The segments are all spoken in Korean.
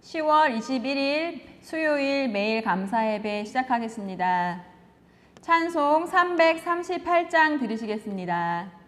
10월 21일 수요일 매일 감사 예배 시작하겠습니다. 찬송 338장 들으시겠습니다.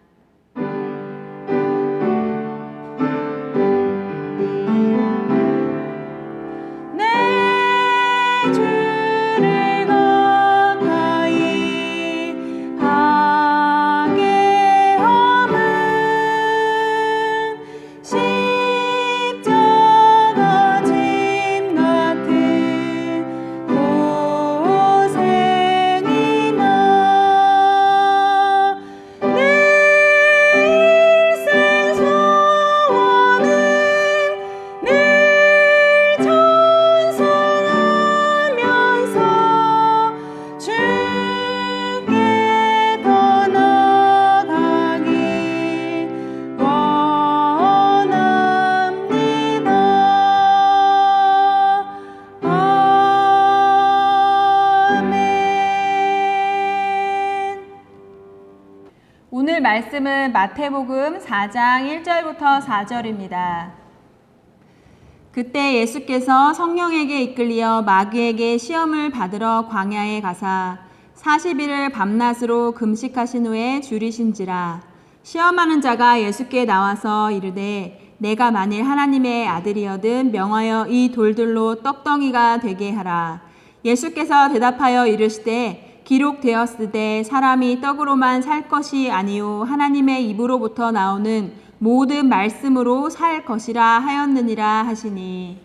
오늘 말씀은 마태복음 4장 1절부터 4절입니다. 그때 예수께서 성령에게 이끌리어 마귀에게 시험을 받으러 광야에 가사 40일을 밤낮으로 금식하신 후에 줄이신지라. 시험하는 자가 예수께 나와서 이르되 내가 만일 하나님의 아들이거든 명하여 이 돌들로 떡덩이가 되게 하라. 예수께서 대답하여 이르시되 기록되었으되 사람이 떡으로만 살 것이 아니요 하나님의 입으로부터 나오는 모든 말씀으로 살 것이라 하였느니라 하시니.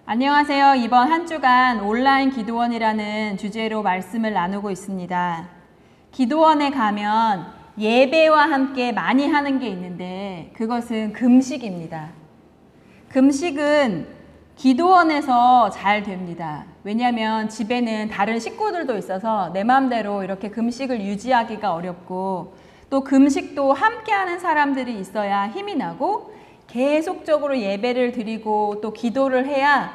안녕하세요. 이번 한 주간 온라인 기도원이라는 주제로 말씀을 나누고 있습니다. 기도원에 가면 예배와 함께 많이 하는 게 있는데 그것은 금식입니다. 금식은 기도원에서 잘 됩니다. 왜냐하면 집에는 다른 식구들도 있어서 내 마음대로 이렇게 금식을 유지하기가 어렵고 또 금식도 함께하는 사람들이 있어야 힘이 나고 계속적으로 예배를 드리고 또 기도를 해야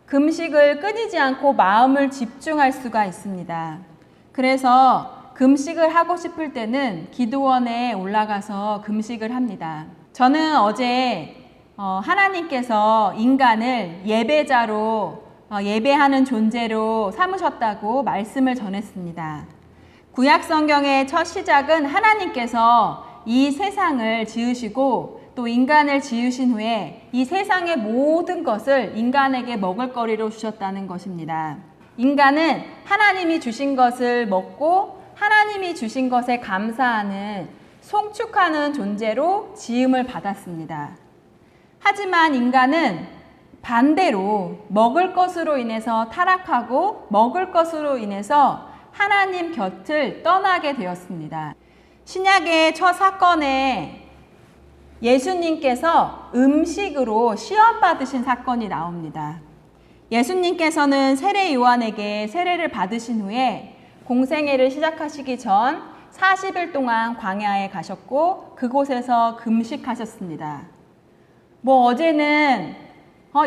금식을 끊이지 않고 마음을 집중할 수가 있습니다. 그래서 금식을 하고 싶을 때는 기도원에 올라가서 금식을 합니다. 저는 어제 하나님께서 인간을 예배자로 예배하는 존재로 삼으셨다고 말씀을 전했습니다. 구약 성경의 첫 시작은 하나님께서 이 세상을 지으시고 또 인간을 지으신 후에 이 세상의 모든 것을 인간에게 먹을거리로 주셨다는 것입니다. 인간은 하나님이 주신 것을 먹고 하나님이 주신 것에 감사하는 송축하는 존재로 지음을 받았습니다. 하지만 인간은 반대로 먹을 것으로 인해서 타락하고 먹을 것으로 인해서 하나님 곁을 떠나게 되었습니다. 신약의 첫 사건에 예수님께서 음식으로 시험받으신 사건이 나옵니다. 예수님께서는 세례 요한에게 세례를 받으신 후에 공생애를 시작하시기 전 40일 동안 광야에 가셨고 그곳에서 금식하셨습니다. 어제는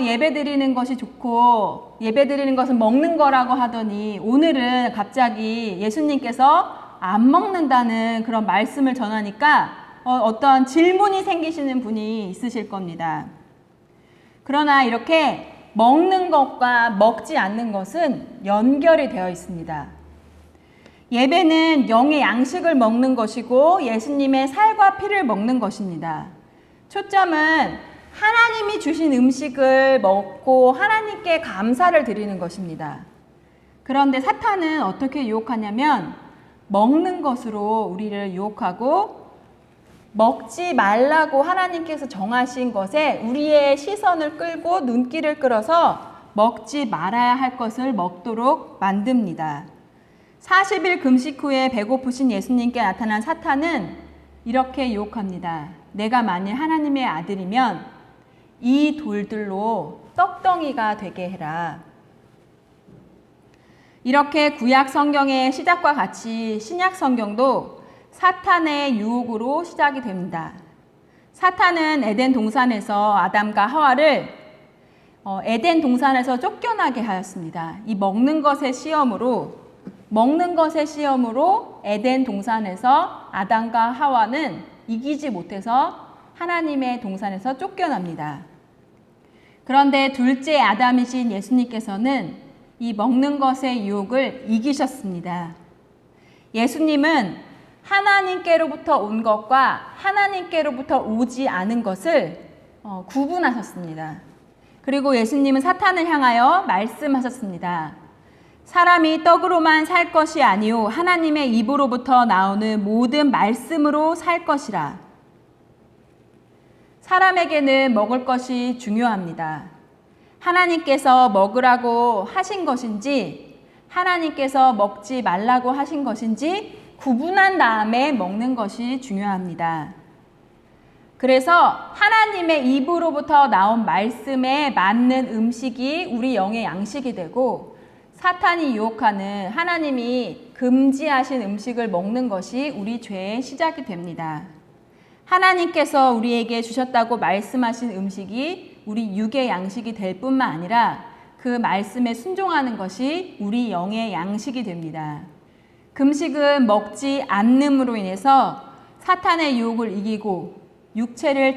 예배 드리는 것이 좋고 예배 드리는 것은 먹는 거라고 하더니 오늘은 갑자기 예수님께서 안 먹는다는 그런 말씀을 전하니까 어떤 질문이 생기시는 분이 있으실 겁니다. 그러나 이렇게 먹는 것과 먹지 않는 것은 연결이 되어 있습니다. 예배는 영의 양식을 먹는 것이고 예수님의 살과 피를 먹는 것입니다. 초점은 하나님이 주신 음식을 먹고 하나님께 감사를 드리는 것입니다. 그런데 사탄은 어떻게 유혹하냐면 먹는 것으로 우리를 유혹하고 먹지 말라고 하나님께서 정하신 것에 우리의 시선을 끌고 눈길을 끌어서 먹지 말아야 할 것을 먹도록 만듭니다. 40일 금식 후에 배고프신 예수님께 나타난 사탄은 이렇게 유혹합니다. 내가 만일 하나님의 아들이면 이 돌들로 떡덩이가 되게 해라. 이렇게 구약 성경의 시작과 같이 신약 성경도 사탄의 유혹으로 시작이 됩니다. 사탄은 에덴 동산에서 아담과 하와를 에덴 동산에서 쫓겨나게 하였습니다. 이 먹는 것의 시험으로 에덴 동산에서 아담과 하와는 이기지 못해서 하나님의 동산에서 쫓겨납니다. 그런데 둘째 아담이신 예수님께서는 이 먹는 것의 유혹을 이기셨습니다. 예수님은 하나님께로부터 온 것과 하나님께로부터 오지 않은 것을 구분하셨습니다. 그리고 예수님은 사탄을 향하여 말씀하셨습니다. 사람이 떡으로만 살 것이 아니요 하나님의 입으로부터 나오는 모든 말씀으로 살 것이라. 사람에게는 먹을 것이 중요합니다. 하나님께서 먹으라고 하신 것인지 하나님께서 먹지 말라고 하신 것인지 구분한 다음에 먹는 것이 중요합니다. 그래서 하나님의 입으로부터 나온 말씀에 맞는 음식이 우리 영의 양식이 되고, 사탄이 유혹하는 하나님이 금지하신 음식을 먹는 것이 우리 죄의 시작이 됩니다. 하나님께서 우리에게 주셨다고 말씀하신 음식이 우리 육의 양식이 될 뿐만 아니라 그 말씀에 순종하는 것이 우리 영의 양식이 됩니다. 금식은 먹지 않음으로 인해서 사탄의 유혹을 이기고 육체를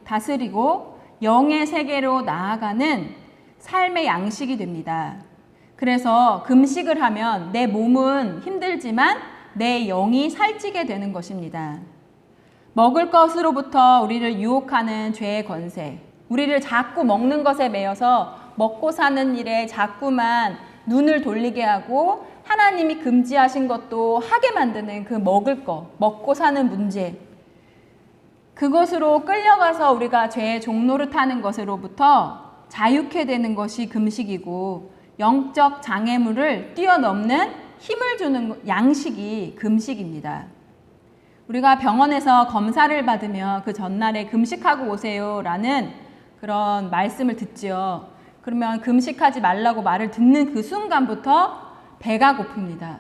다스리고 영의 세계로 나아가는 삶의 양식이 됩니다. 그래서 금식을 하면 내 몸은 힘들지만 내 영이 살찌게 되는 것입니다. 먹을 것으로부터 우리를 유혹하는 죄의 권세, 우리를 자꾸 먹는 것에 매여서 먹고 사는 일에 자꾸만 눈을 돌리게 하고 하나님이 금지하신 것도 하게 만드는 그 먹을 것, 먹고 사는 문제, 그것으로 끌려가서 우리가 죄의 종로를 타는 것으로부터 자유케 되는 것이 금식이고, 영적 장애물을 뛰어넘는 힘을 주는 양식이 금식입니다. 우리가 병원에서 검사를 받으면 그 전날에 금식하고 오세요 라는 그런 말씀을 듣지요. 그러면 금식하지 말라고 말을 듣는 그 순간부터 배가 고픕니다.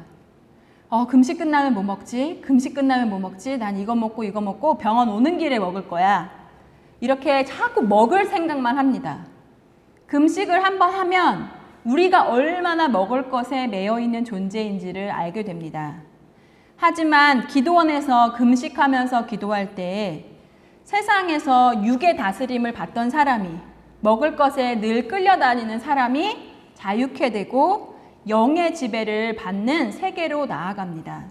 금식 끝나면 뭐 먹지? 금식 끝나면 뭐 먹지? 난 이거 먹고 병원 오는 길에 먹을 거야. 이렇게 자꾸 먹을 생각만 합니다. 금식을 한번 하면 우리가 얼마나 먹을 것에 매여 있는 존재인지를 알게 됩니다. 하지만 기도원에서 금식하면서 기도할 때 세상에서 육의 다스림을 받던 사람이, 먹을 것에 늘 끌려다니는 사람이 자유케 되고 영의 지배를 받는 세계로 나아갑니다.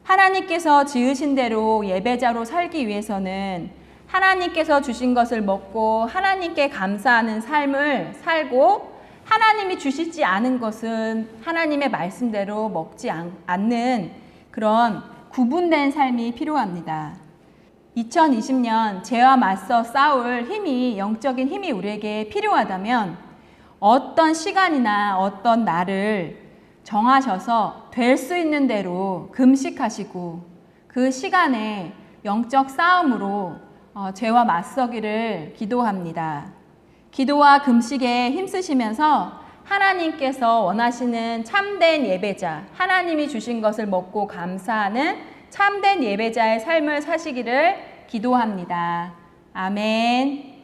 하나님께서 지으신 대로 예배자로 살기 위해서는 하나님께서 주신 것을 먹고 하나님께 감사하는 삶을 살고, 하나님이 주시지 않은 것은 하나님의 말씀대로 먹지 않는 그런 구분된 삶이 필요합니다. 2020년 죄와 맞서 싸울 힘이, 영적인 힘이 우리에게 필요하다면 어떤 시간이나 어떤 날을 정하셔서 될 수 있는 대로 금식하시고 그 시간에 영적 싸움으로 죄와 맞서기를 기도합니다. 기도와 금식에 힘쓰시면서 하나님께서 원하시는 참된 예배자, 하나님이 주신 것을 먹고 감사하는 참된 예배자의 삶을 사시기를 기도합니다. 아멘.